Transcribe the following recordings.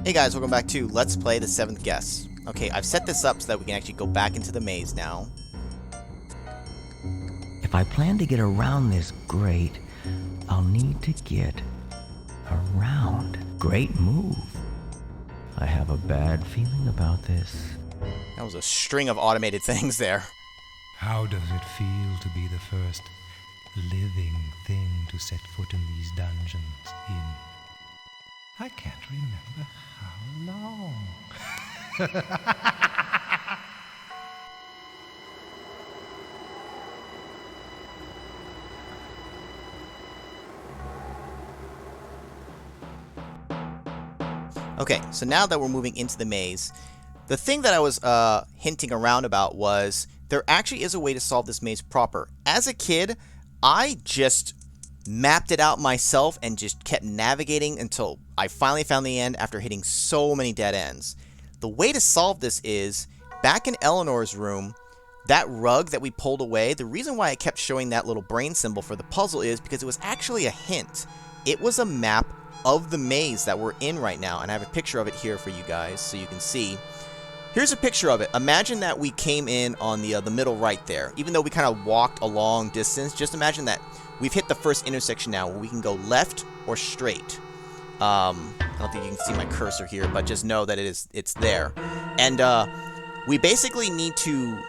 Hey guys, welcome back to Let's Play the Seventh Guess. Okay, I've set this up so that we can actually go back into the maze now. If I plan to get around this grate, I'll need to get around. Great move. I have a bad feeling about this. That was a string of automated things there. How does it feel to be the first living thing to set foot in these dungeons in... I can't remember how long. Okay, so now that we're moving into the maze, the thing that I was hinting around about was there actually is a way to solve this maze proper. As a kid, I just mapped it out myself and just kept navigating until I finally found the end after hitting so many dead ends. The way to solve this is, back in Eleanor's room, that rug that we pulled away, the reason why I kept showing that little brain symbol for the puzzle is because it was actually a hint. It was a map of the maze that we're in right now, and I have a picture of it here for you guys so you can see. Here's a picture of it. Imagine that we came in on the middle right there. Even though we kind of walked a long distance, just imagine that we've hit the first intersection now where we can go left or straight. I don't think you can see my cursor here, but just know that it's there. And we basically need to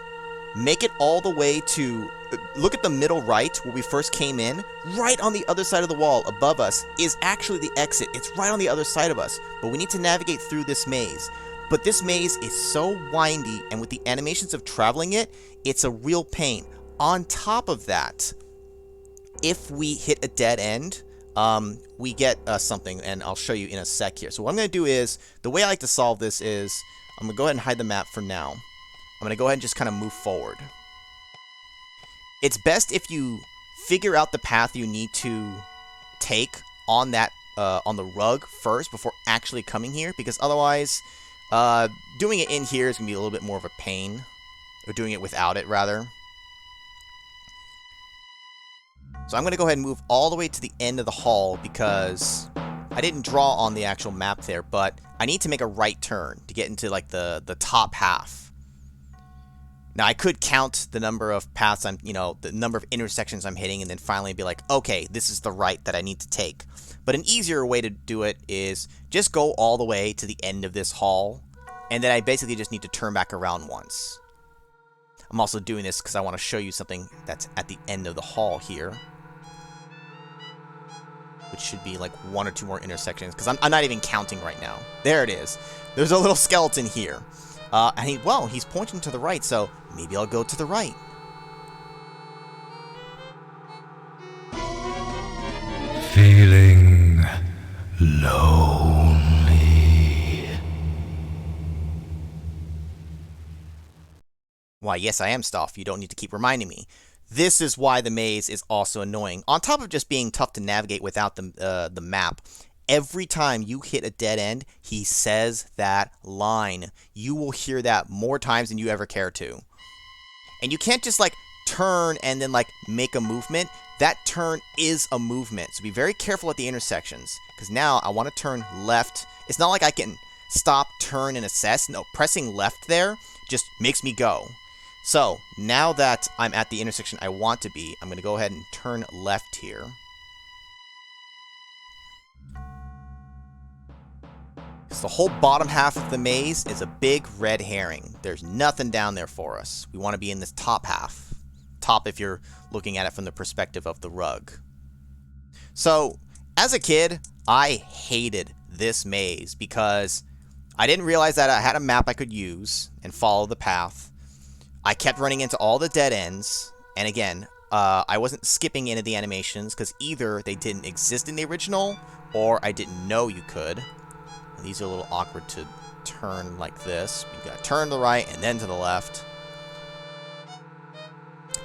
make it all the way to... Look at the middle right where we first came in. Right on the other side of the wall above us is actually the exit. It's right on the other side of us. But we need to navigate through this maze. But this maze is so windy, and with the animations of traveling it, it's a real pain. On top of that, if we hit a dead end, we get something, and I'll show you in a sec here. So what I'm going to do is, the way I like to solve this is, I'm going to go ahead and hide the map for now. I'm going to go ahead and just kind of move forward. It's best if you figure out the path you need to take on that on the rug first before actually coming here, because otherwise, doing it in here is going to be a little bit more of a pain. Or doing it without it, rather. So I'm going to go ahead and move all the way to the end of the hall because I didn't draw on the actual map there, but I need to make a right turn to get into like the top half. Now I could count the number of paths the number of intersections I'm hitting and then finally be like, okay, this is the right that I need to take. But an easier way to do it is just go all the way to the end of this hall, and then I basically just need to turn back around once. I'm also doing this because I want to show you something that's at the end of the hall here, which should be like one or two more intersections, because I'm not even counting right now. There it is. There's a little skeleton here. And he's pointing to the right, so maybe I'll go to the right. Feeling lonely. Why, yes, I am, Stoff. You don't need to keep reminding me. This is why the maze is also annoying. On top of just being tough to navigate without the map, every time you hit a dead end, he says that line. You will hear that more times than you ever care to. And you can't just, like, turn and then, like, make a movement. That turn is a movement. So be very careful at the intersections. Because now I want to turn left. It's not like I can stop, turn, and assess. No, pressing left there just makes me go. So, now that I'm at the intersection I want to be, I'm going to go ahead and turn left here. Because the whole bottom half of the maze is a big red herring. There's nothing down there for us. We want to be in this top half. Top if you're looking at it from the perspective of the rug. So, as a kid, I hated this maze because I didn't realize that I had a map I could use and follow the path. I kept running into all the dead ends, and again, I wasn't skipping any of the animations because either they didn't exist in the original, or I didn't know you could. And these are a little awkward to turn like this. You gotta turn to the right and then to the left.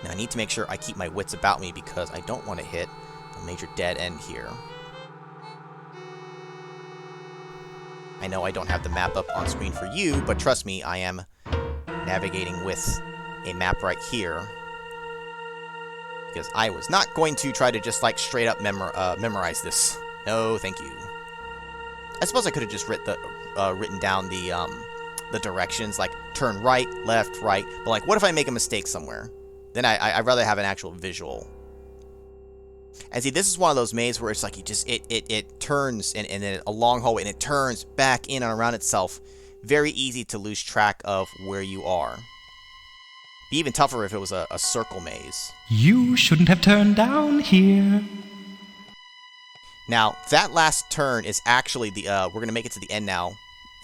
Now I need to make sure I keep my wits about me because I don't want to hit a major dead end here. I know I don't have the map up on screen for you, but trust me, I am navigating with a map right here, because I was not going to try to just like straight up memorize this. No, thank you. I suppose I could have just written down the directions, like turn right, left, right. But like, what if I make a mistake somewhere? Then I'd rather have an actual visual. And see, this is one of those mazes where it's like it turns and then a long hallway and it turns back in and around itself. Very easy to lose track of where you are. Be even tougher if it was a circle maze. You shouldn't have turned down here. Now, that last turn is actually we're going to make it to the end now.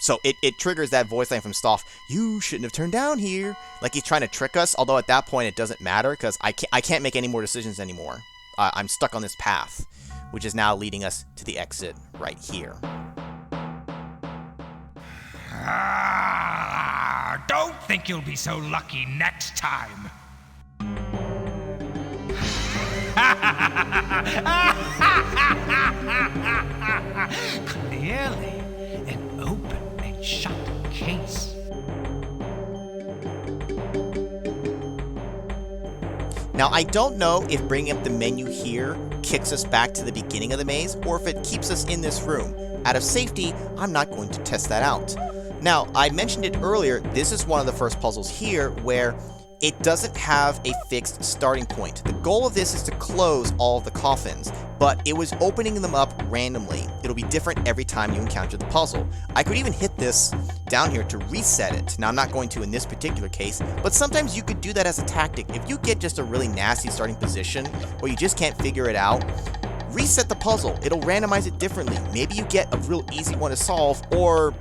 So it triggers that voice line from Stoff. You shouldn't have turned down here. Like he's trying to trick us, although at that point it doesn't matter because I can't make any more decisions anymore. I'm stuck on this path, which is now leading us to the exit right here. Don't think you'll be so lucky next time. Clearly, an open and shut case. Now, I don't know if bringing up the menu here kicks us back to the beginning of the maze, or if it keeps us in this room. Out of safety, I'm not going to test that out. Now, I mentioned it earlier, this is one of the first puzzles here where it doesn't have a fixed starting point. The goal of this is to close all of the coffins, but it was opening them up randomly. It'll be different every time you encounter the puzzle. I could even hit this down here to reset it. Now, I'm not going to in this particular case, but sometimes you could do that as a tactic. If you get just a really nasty starting position, or you just can't figure it out, reset the puzzle. It'll randomize it differently. Maybe you get a real easy one to solve, or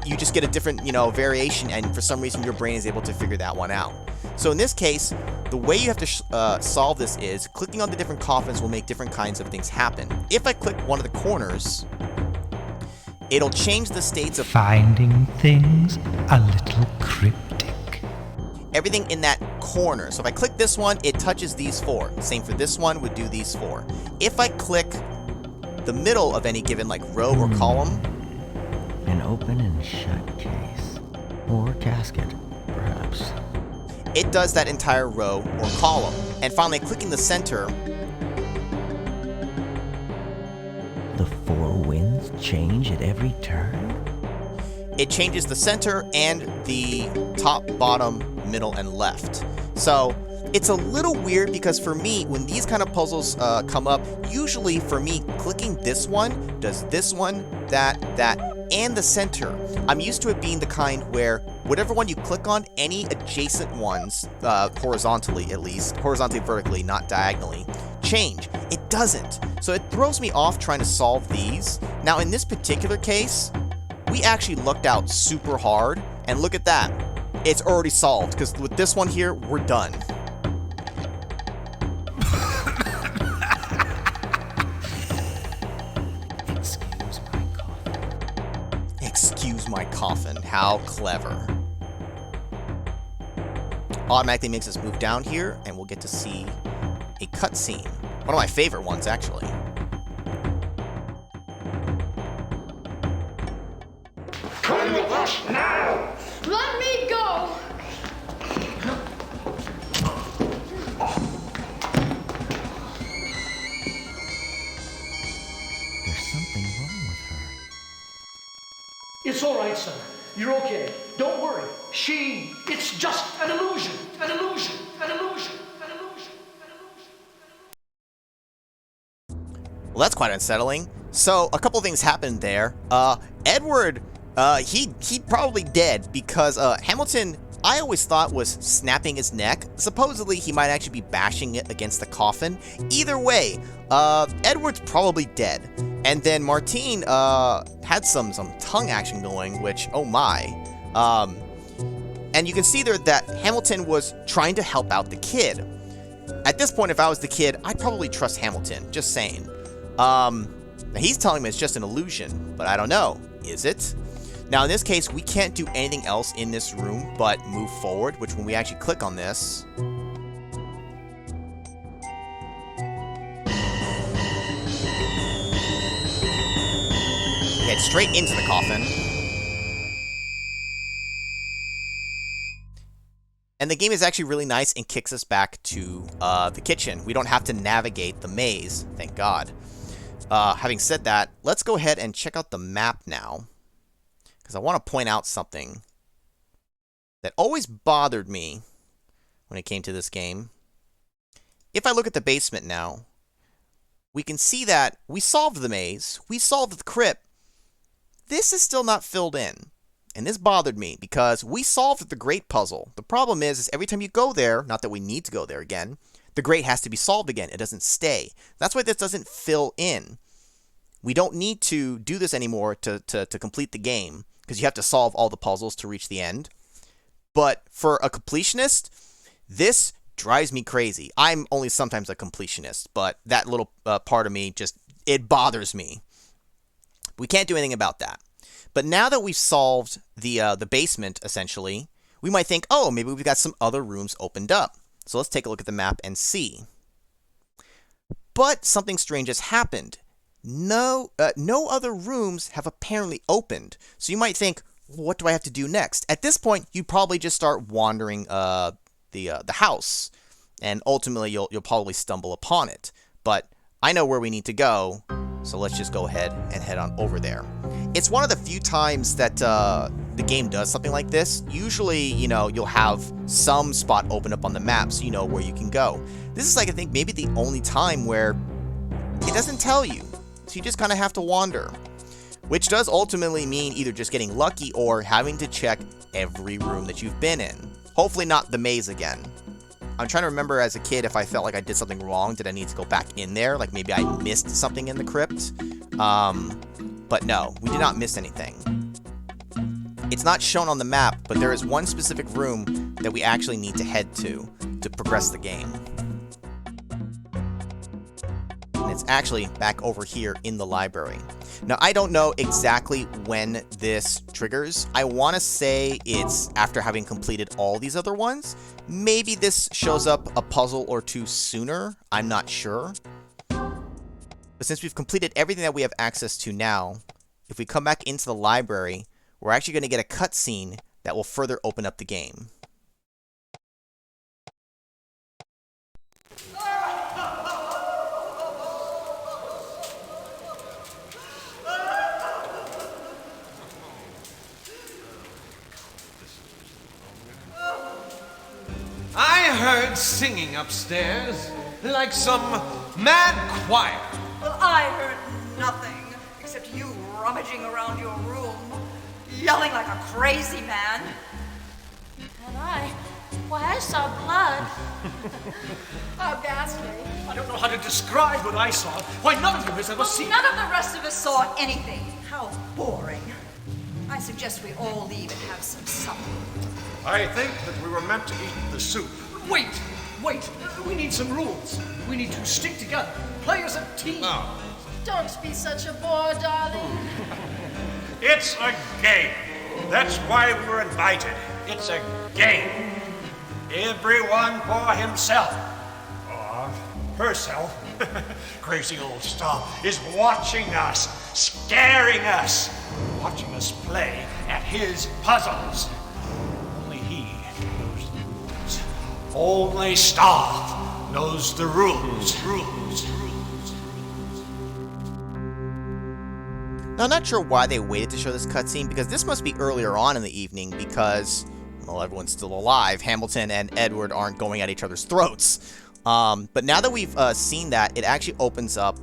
you just get a different, variation, and for some reason your brain is able to figure that one out. So in this case, the way you have to solve this is clicking on the different coffins will make different kinds of things happen. If I click one of the corners, it'll change the states of Finding things a little cryptic. everything in that corner. So if I click this one, it touches these four. Same for this one, would do these four. If I click the middle of any given row or column, An open and shut case. Or casket, perhaps. it does that entire row or column. And finally, clicking the center, The four winds change at every turn? it changes the center and the top, bottom, middle, and left. So it's a little weird because for me, when these kind of puzzles come up, usually for me, clicking this one does this one, that, and the center. I'm used to it being the kind where whatever one you click on, any adjacent ones, horizontally at least, horizontally, vertically, not diagonally, change. It doesn't. So it throws me off trying to solve these. Now in this particular case, we actually looked out super hard, and look at that. It's already solved, because with this one here, we're done. Excuse my coffin. Excuse my coffin. How clever. Automatically makes us move down here, and we'll get to see a cutscene. One of my favorite ones, actually. Come with us now! Let me go! There's something wrong with her. It's all right, son. You're okay. Don't worry. It's just an illusion. An illusion. An illusion. An illusion. An illusion. Well, that's quite unsettling. So, a couple things happened there. Edward, he probably dead because Hamilton, I always thought, was snapping his neck. Supposedly, he might actually be bashing it against the coffin. Either way, Edward's probably dead. And then Martine had some tongue action going, which, oh my. And you can see there that Hamilton was trying to help out the kid. At this point, if I was the kid, I'd probably trust Hamilton, just saying. Now he's telling me it's just an illusion, but I don't know. Is it? Now, in this case, we can't do anything else in this room but move forward, which when we actually click on this, we head straight into the coffin. And the game is actually really nice and kicks us back to the kitchen. We don't have to navigate the maze, thank God. Having said that, let's go ahead and check out the map now, because I want to point out something that always bothered me when it came to this game. If I look at the basement now, we can see that we solved the maze, we solved the crypt. This is still not filled in. And this bothered me because we solved the grate puzzle. The problem is every time you go there, not that we need to go there again, the grate has to be solved again. It doesn't stay. That's why this doesn't fill in. We don't need to do this anymore to complete the game, because you have to solve all the puzzles to reach the end. But for a completionist, this drives me crazy. I'm only sometimes a completionist, but that little part of me just, it bothers me. We can't do anything about that. But now that we've solved the basement, essentially, we might think, oh, maybe we've got some other rooms opened up. So let's take a look at the map and see. But something strange has happened. No other rooms have apparently opened. So you might think, what do I have to do next? At this point, you probably just start wandering the house, and ultimately you'll probably stumble upon it. But I know where we need to go, so let's just go ahead and head on over there. It's one of the few times that the game does something like this. Usually, you'll have some spot open up on the map so you know where you can go. This is like, I think, maybe the only time where it doesn't tell you. So you just kind of have to wander. Which does ultimately mean either just getting lucky or having to check every room that you've been in. Hopefully not the maze again. I'm trying to remember as a kid if I felt like I did something wrong. Did I need to go back in there? Like maybe I missed something in the crypt? But no, we did not miss anything. It's not shown on the map, but there is one specific room that we actually need to head to progress the game. And it's actually back over here in the library. Now, I don't know exactly when this triggers. I want to say it's after having completed all these other ones. Maybe this shows up a puzzle or two sooner. I'm not sure. But since we've completed everything that we have access to now, if we come back into the library, we're actually going to get a cutscene that will further open up the game. I heard singing upstairs, like some mad choir. Well, I heard nothing except you rummaging around your room, yelling like a crazy man. And I saw blood. How ghastly. I don't know how to describe what I saw. Why, none of you has ever seen. None of the rest of us saw anything. How boring. I suggest we all leave and have some supper. I think that we were meant to eat the soup. Wait. We need some rules. We need to stick together. Play as a team. Oh. Don't be such a bore, darling. It's a game. That's why we were invited. It's a game. Everyone for himself. Or herself. Crazy old stuff is watching us, scaring us, watching us play at his puzzles. Only he knows the rules. Only Staff knows the rules. Now, I'm not sure why they waited to show this cutscene, because this must be earlier on in the evening because, well, everyone's still alive. Hamilton and Edward aren't going at each other's throats. But now that we've seen that, it actually opens up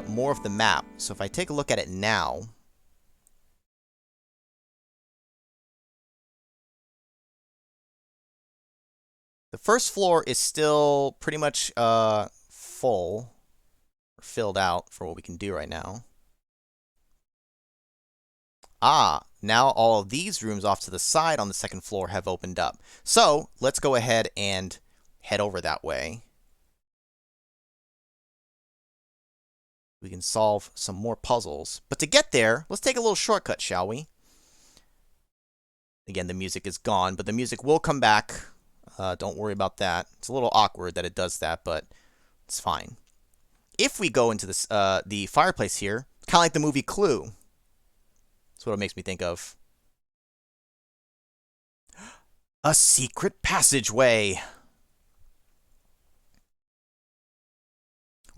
more of the map. So if I take a look at it now, the first floor is still pretty much full, or filled out for what we can do right now. Ah, now all of these rooms off to the side on the second floor have opened up. So let's go ahead and head over that way. We can solve some more puzzles. But to get there, let's take a little shortcut, shall we? Again, the music is gone, but the music will come back. Don't worry about that. It's a little awkward that it does that, but it's fine. If we go into this, the fireplace here, kind of like the movie Clue. That's what it makes me think of. A secret passageway.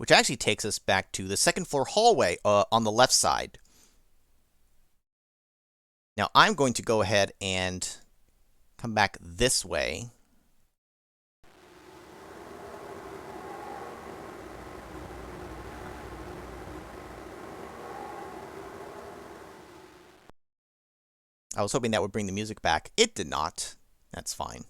which actually takes us back to the second floor hallway on the left side. Now I'm going to go ahead and come back this way. I was hoping that would bring the music back. It did not. That's fine.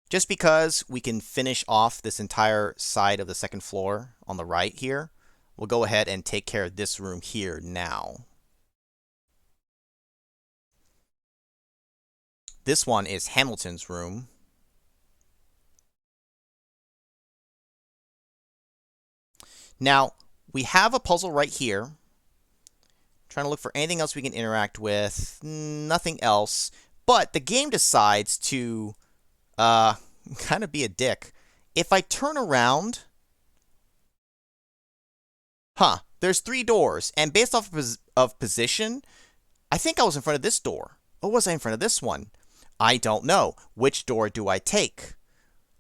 Just because we can finish off this entire side of the second floor on the right here, we'll go ahead and take care of this room here now. This one is Hamilton's room. Now, we have a puzzle right here. Trying to look for anything else we can interact with. Nothing else. But the game decides to kind of be a dick. If I turn around... there's 3 doors. And based off of position, I think I was in front of this door. Or was I in front of this one? I don't know. Which door do I take?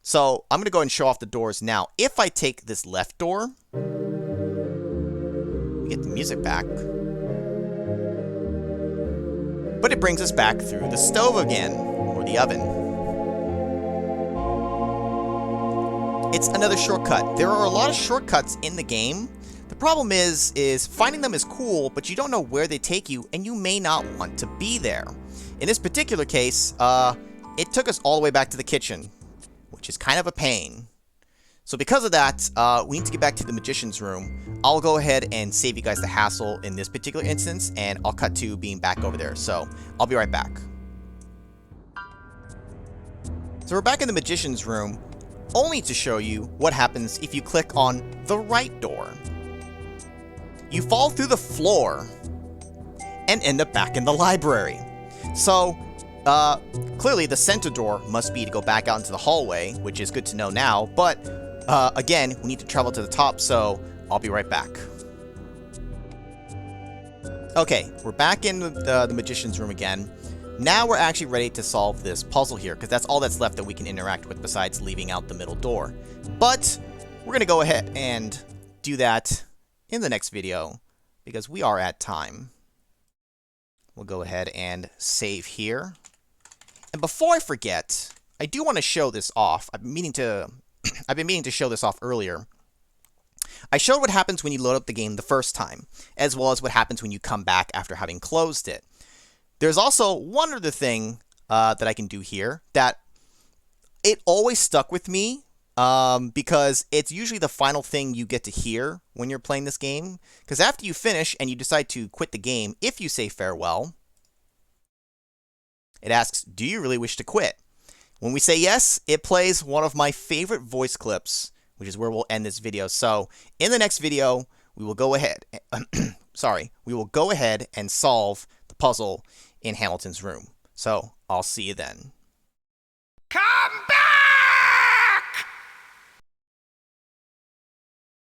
So I'm going to go ahead and show off the doors now. If I take this left door, we get the music back. But it brings us back through the stove again, or the oven. It's another shortcut. There are a lot of shortcuts in the game. The problem is finding them is cool, but you don't know where they take you, and you may not want to be there. In this particular case, it took us all the way back to the kitchen, which is kind of a pain. So because of that, we need to get back to the magician's room. I'll go ahead and save you guys the hassle in this particular instance, and I'll cut to being back over there. So I'll be right back. So we're back in the magician's room, only to show you what happens if you click on the right door. You fall through the floor and end up back in the library. So, clearly the center door must be to go back out into the hallway, which is good to know now, but again, we need to travel to the top, so I'll be right back. Okay, we're back in the magician's room again. Now we're actually ready to solve this puzzle here, because that's all that's left that we can interact with besides leaving out the middle door. But we're going to go ahead and do that in the next video, because we are at time. We'll go ahead and save here. And before I forget, I do want to show this off. I've been meaning to show this off earlier. I showed what happens when you load up the game the first time, as well as what happens when you come back after having closed it. There's also one other thing that I can do here that it always stuck with me because it's usually the final thing you get to hear when you're playing this game. Because after you finish and you decide to quit the game, if you say farewell, it asks, do you really wish to quit? When we say yes, it plays one of my favorite voice clips, which is where we'll end this video. So in the next video, we will go ahead, we will go ahead and solve the puzzle in Hamilton's room. So I'll see you then.